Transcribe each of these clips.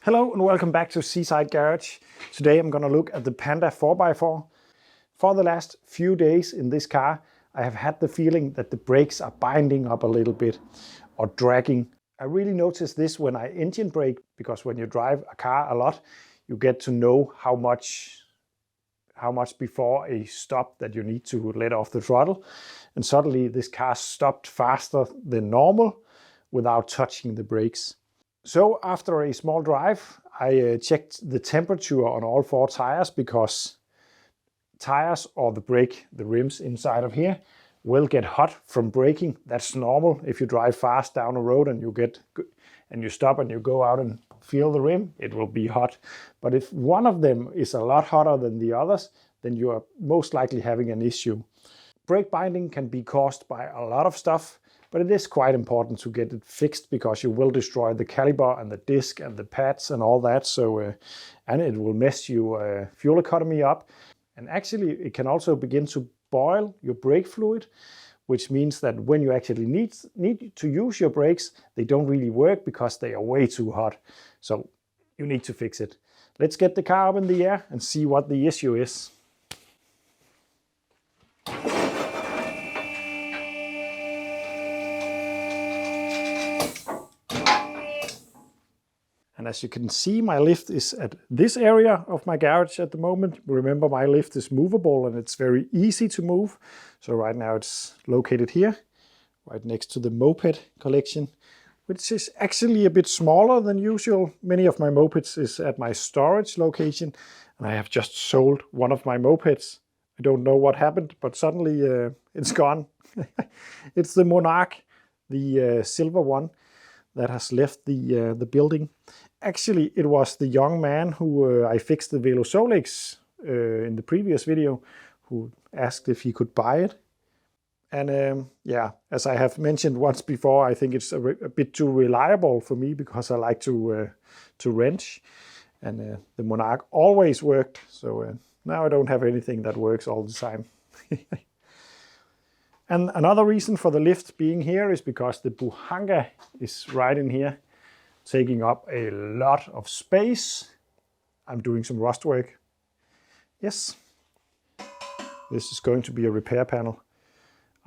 Hello and welcome back to Seaside Garage. Today I'm going to look at the Panda 4x4. For the last few days in this car, I have had the feeling that the brakes are binding up a little bit or dragging. I really notice this when I engine brake, because when you drive a car a lot, you get to know how much before a stop that you need to let off the throttle. And suddenly this car stopped faster than normal without touching the brakes. So after a small drive, I checked the temperature on all four tires, because tires or the rims inside of here will get hot from braking. That's normal. If you drive fast down a road and you stop and you go out and feel the rim, it will be hot. But if one of them is a lot hotter than the others, then you are most likely having an issue. Brake binding can be caused by a lot of stuff, but it is quite important to get it fixed, because you will destroy the caliper and the disc and the pads and all that. So, and it will mess your fuel economy up. And actually, it can also begin to boil your brake fluid, which means that when you actually need to use your brakes, they don't really work because they are way too hot. So you need to fix it. Let's get the car up in the air and see what the issue is. And as you can see, my lift is at this area of my garage at the moment. Remember, my lift is movable and it's very easy to move. So right now it's located here, right next to the moped collection, which is actually a bit smaller than usual. Many of my mopeds is at my storage location, and I have just sold one of my mopeds. I don't know what happened, but suddenly it's gone. It's the Monarch, the silver one, that has left the building. Actually, it was the young man who I fixed the Velo Solex in the previous video, who asked if he could buy it. And yeah, as I have mentioned once before, I think it's a bit too reliable for me, because I like to wrench. And the Monarch always worked, so now I don't have anything that works all the time. And another reason for the lift being here is because the Buhanga is right in here, taking up a lot of space. I'm doing some rust work. Yes, this is going to be a repair panel.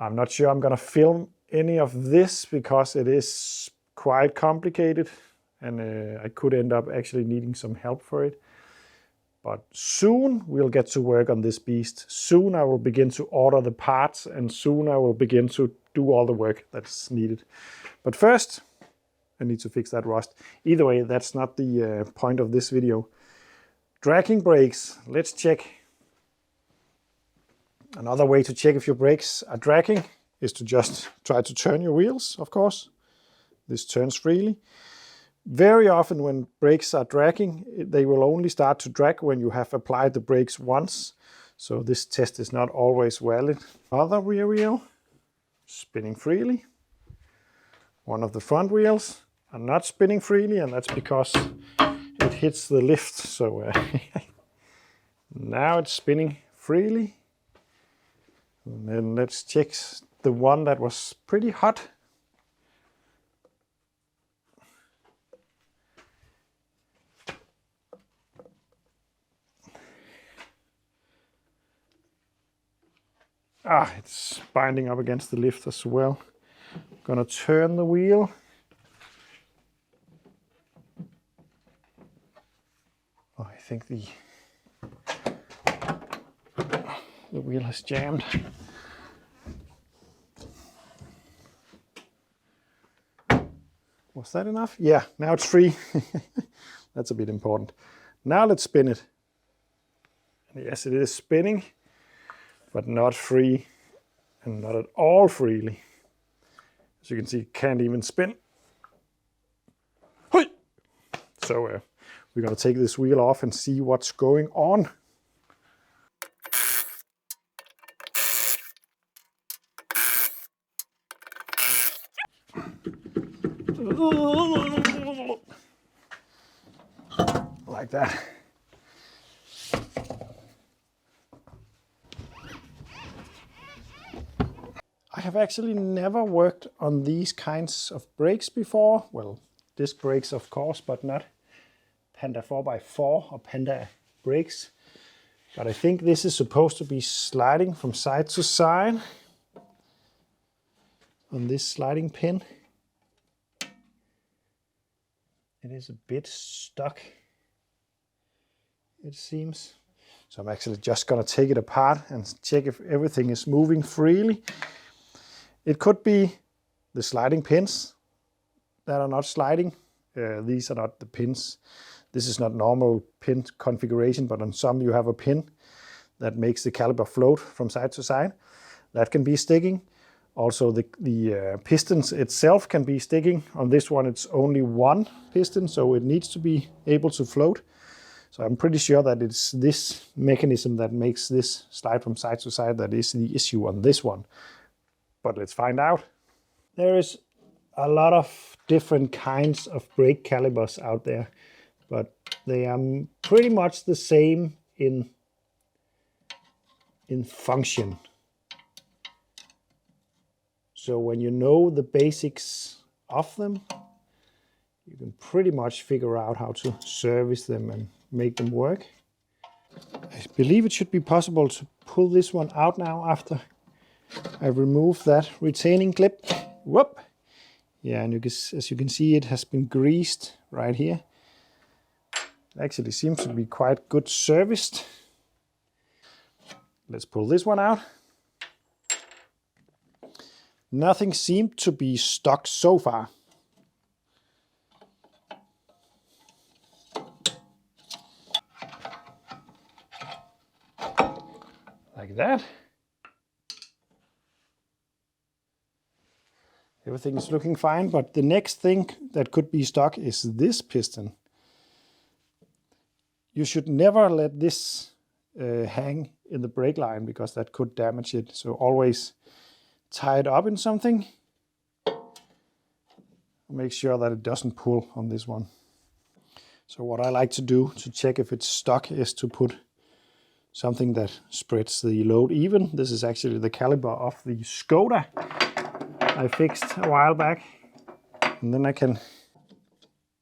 I'm not sure I'm going to film any of this, because it is quite complicated, and I could end up actually needing some help for it. But soon we'll get to work on this beast. Soon I will begin to order the parts, and soon I will begin to do all the work that's needed. But first, I need to fix that rust. Either way, that's not the point of this video. Dragging brakes, let's check. Another way to check if your brakes are dragging is to just try to turn your wheels, of course. This turns freely. Very often when brakes are dragging, they will only start to drag when you have applied the brakes once. So this test is not always valid. Other rear wheel, spinning freely. One of the front wheels are not spinning freely, and that's because it hits the lift. So now it's spinning freely. And then let's check the one that was pretty hot. It's binding up against the lift as well. Gonna turn the wheel. Oh, I think the wheel has jammed. Was that enough? Yeah, now it's free. That's a bit important. Now let's spin it. Yes, it is spinning, but not free, and not at all freely. As you can see, it can't even spin. So we're going to take this wheel off and see what's going on. Like that. I have actually never worked on these kinds of brakes before. Well, disc brakes of course, but not Panda 4x4 or Panda brakes. But I think this is supposed to be sliding from side to side on this sliding pin. It is a bit stuck, it seems. So I'm actually just gonna take it apart and check if everything is moving freely. It could be the sliding pins that are not sliding. These are not the pins. This is not normal pin configuration, but on some you have a pin that makes the caliper float from side to side. That can be sticking. Also the pistons itself can be sticking. On this one it's only one piston, so it needs to be able to float. So I'm pretty sure that it's this mechanism that makes this slide from side to side that is the issue on this one. But let's find out. There is a lot of different kinds of brake calipers out there, but they are pretty much the same in function. So when you know the basics of them, you can pretty much figure out how to service them and make them work. I believe it should be possible to pull this one out now after I remove that retaining clip. Whoop! Yeah, and as you can see, it has been greased right here. It actually seems to be quite good serviced. Let's pull this one out. Nothing seemed to be stuck so far. Like that. Everything is looking fine, but the next thing that could be stuck is this piston. You should never let this hang in the brake line because that could damage it. So always tie it up in something. Make sure that it doesn't pull on this one. So what I like to do to check if it's stuck is to put something that spreads the load even. This is actually the caliper of the Skoda I fixed a while back. And then I can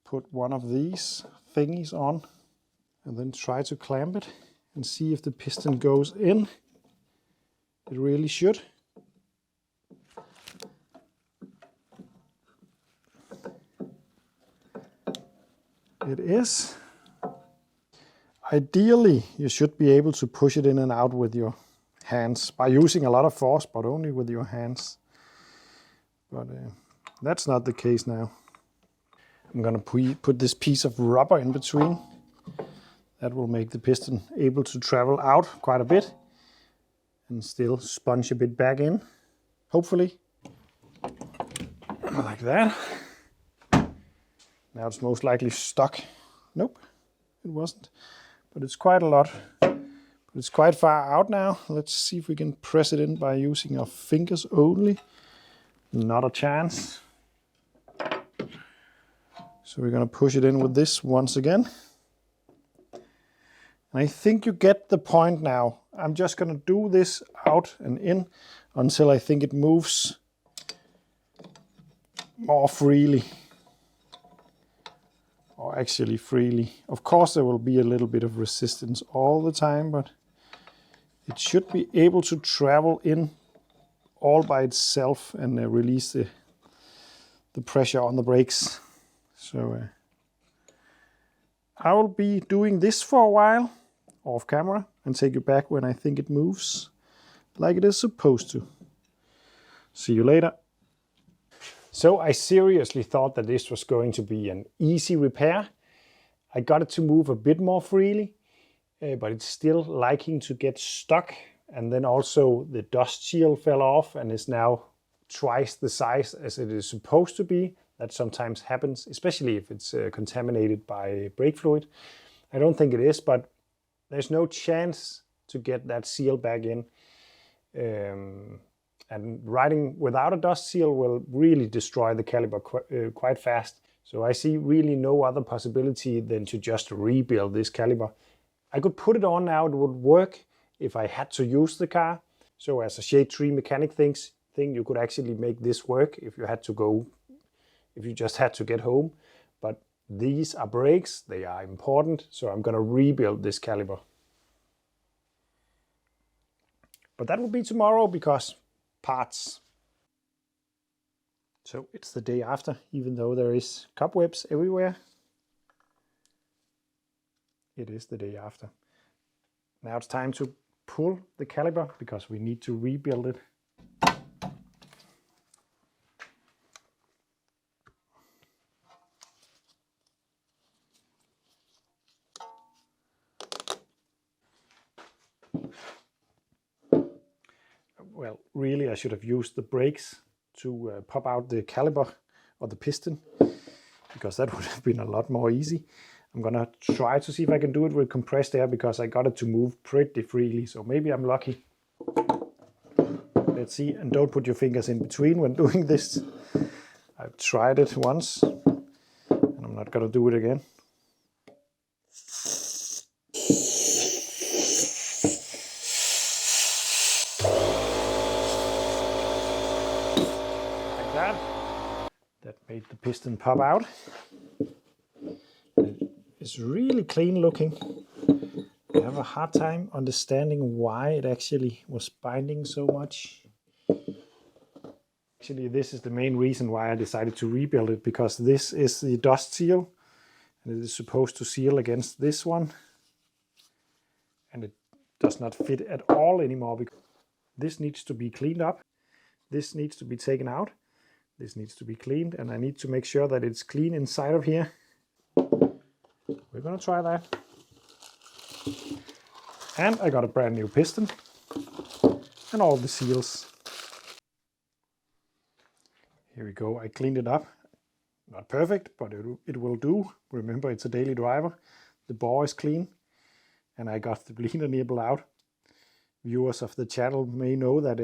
put one of these thingies on and then try to clamp it and see if the piston goes in. It really should. It is. Ideally, you should be able to push it in and out with your hands by using a lot of force, but only with your hands. But that's not the case now. I'm gonna put this piece of rubber in between. That will make the piston able to travel out quite a bit and still sponge a bit back in, hopefully. Like that. Now it's most likely stuck. Nope, it wasn't. But it's quite a lot. But it's quite far out now. Let's see if we can press it in by using our fingers only. Not a chance. So we're gonna push it in with this once again. And I think you get the point now. I'm just gonna do this out and in until I think it moves more freely. Or actually freely. Of course there will be a little bit of resistance all the time, but it should be able to travel in all by itself and release the pressure on the brakes. So I will be doing this for a while off camera and take you back when I think it moves like it is supposed to. See you later. So I seriously thought that this was going to be an easy repair. I got it to move a bit more freely, but it's still liking to get stuck. And then also the dust shield fell off and is now twice the size as it is supposed to be. That sometimes happens, especially if it's contaminated by brake fluid. I don't think it is, but there's no chance to get that seal back in. And riding without a dust seal will really destroy the caliper quite fast. So I see really no other possibility than to just rebuild this caliper. I could put it on now, it would work if I had to use the car. So as a shade tree mechanic thing, you could actually make this work if you had to go, if you just had to get home. But These are brakes, they are important, so I'm gonna rebuild this caliper. But that will be tomorrow because parts. So it's the day after, even though there is cobwebs everywhere. It is the day after. Now it's time to pull the caliper because we need to rebuild it. Well, really I should have used the brakes to pop out the caliper or the piston, because that would have been a lot more easy. I'm gonna try to see if I can do it with compressed air because I got it to move pretty freely, so maybe I'm lucky. Let's see, and don't put your fingers in between when doing this. I've tried it once and I'm not gonna do it again. Like that. That made the piston pop out. It's really clean looking. I have a hard time understanding why it actually was binding so much. Actually, this is the main reason why I decided to rebuild it, because this is the dust seal and it is supposed to seal against this one, and it does not fit at all anymore because this needs to be cleaned up, this needs to be taken out, this needs to be cleaned, and I need to make sure that it's clean inside of here. We're gonna try that. And I got a brand new piston and all the seals. Here we go, I cleaned it up. Not perfect, but it will do. Remember, it's a daily driver. The bore is clean and I got the bleeder nipple out. Viewers of the channel may know that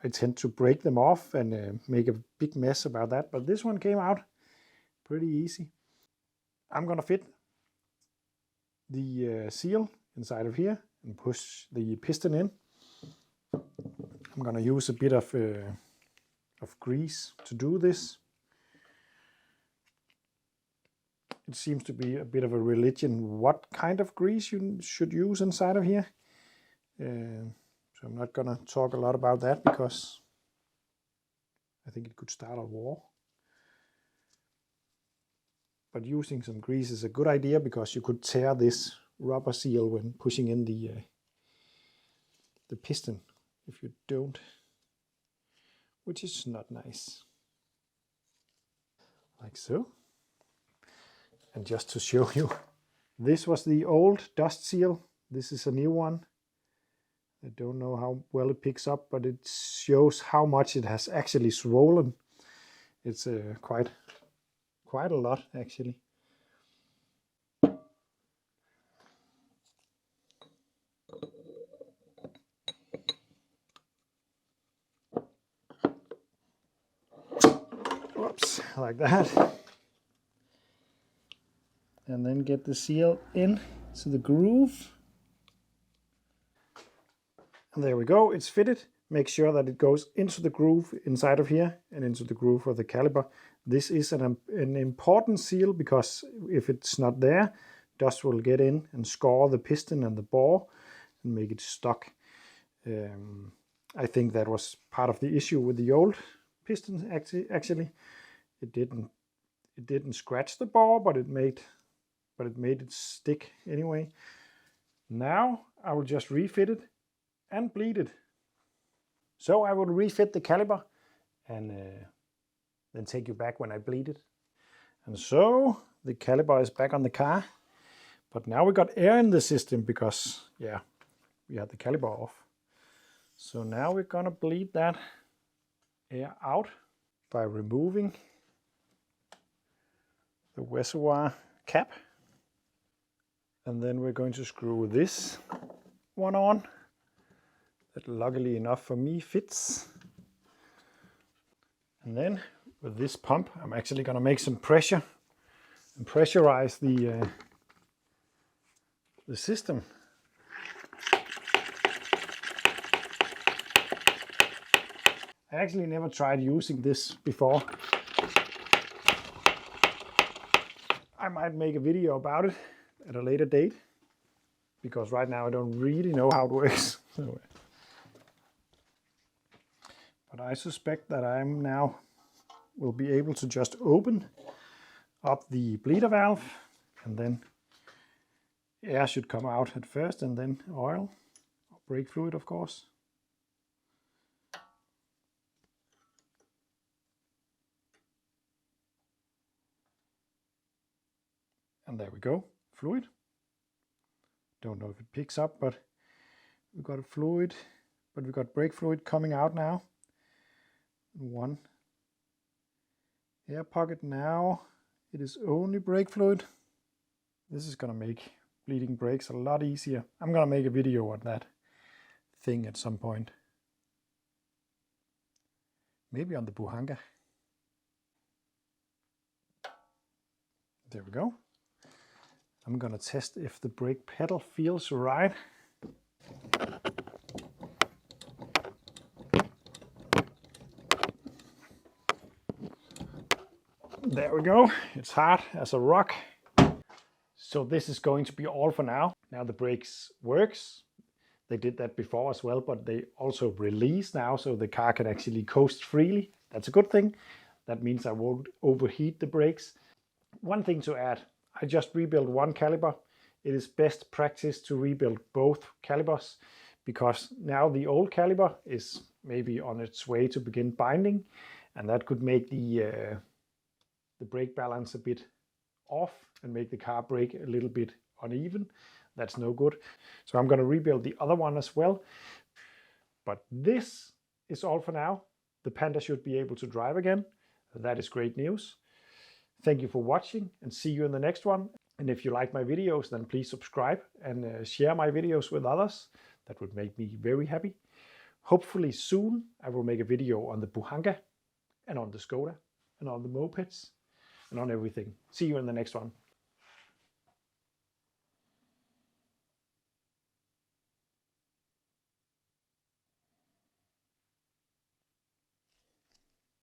I tend to break them off and make a big mess about that, but this one came out pretty easy. I'm gonna fit the seal inside of here and push the piston in. I'm gonna use a bit of grease to do this. It seems to be a bit of a religion what kind of grease you should use inside of here. So I'm not gonna talk a lot about that because I think it could start a war. But using some grease is a good idea because you could tear this rubber seal when pushing in the piston if you don't, which is not nice. Like so. And just to show you, this was the old dust seal. This is a new one. I don't know how well it picks up, but it shows how much it has actually swollen. It's quite a lot actually. Whoops, like that. And then get the seal in to the groove. And there we go, it's fitted. Make sure that it goes into the groove inside of here and into the groove of the caliper. This is an important seal because if it's not there, dust will get in and score the piston and the bore and make it stuck. I think that was part of the issue with the old piston. Actually, it didn't scratch the bore, but it made it stick anyway. Now I will just refit it and bleed it. So I will refit the caliper and then take you back when I bleed it. And so the caliper is back on the car, but now we got air in the system because, yeah, we had the caliper off. So now we're gonna bleed that air out by removing the reservoir cap. And then we're going to screw this one on. That luckily enough for me fits. And then with this pump, I'm actually gonna make some pressure and pressurize the system. I actually never tried using this before. I might make a video about it at a later date, because right now I don't really know how it works. But I suspect that I'm now will be able to just open up the bleeder valve, and then air should come out at first, and then oil, or brake fluid of course. And there we go, fluid. Don't know if it picks up, but we got a fluid, but we got brake fluid coming out now. One air pocket now. It is only brake fluid. This is gonna make bleeding brakes a lot easier. I'm gonna make a video on that thing at some point. Maybe on the Panda. There we go. I'm gonna test if the brake pedal feels right. There we go. It's hard as a rock. So this is going to be all for now. Now the brakes works. They did that before as well, but they also release now, so the car can actually coast freely. That's a good thing. That means I won't overheat the brakes. One thing to add, I just rebuilt one caliper. It is best practice to rebuild both calipers, because now the old caliper is maybe on its way to begin binding, and that could make the brake balance a bit off and make the car brake a little bit uneven. That's no good. So I'm going to rebuild the other one as well. But this is all for now. The Panda should be able to drive again. That is great news. Thank you for watching, and see you in the next one. And if you like my videos, then please subscribe and share my videos with others. That would make me very happy. Hopefully soon I will make a video on the Panda and on the Skoda and on the mopeds and on everything. See you in the next one.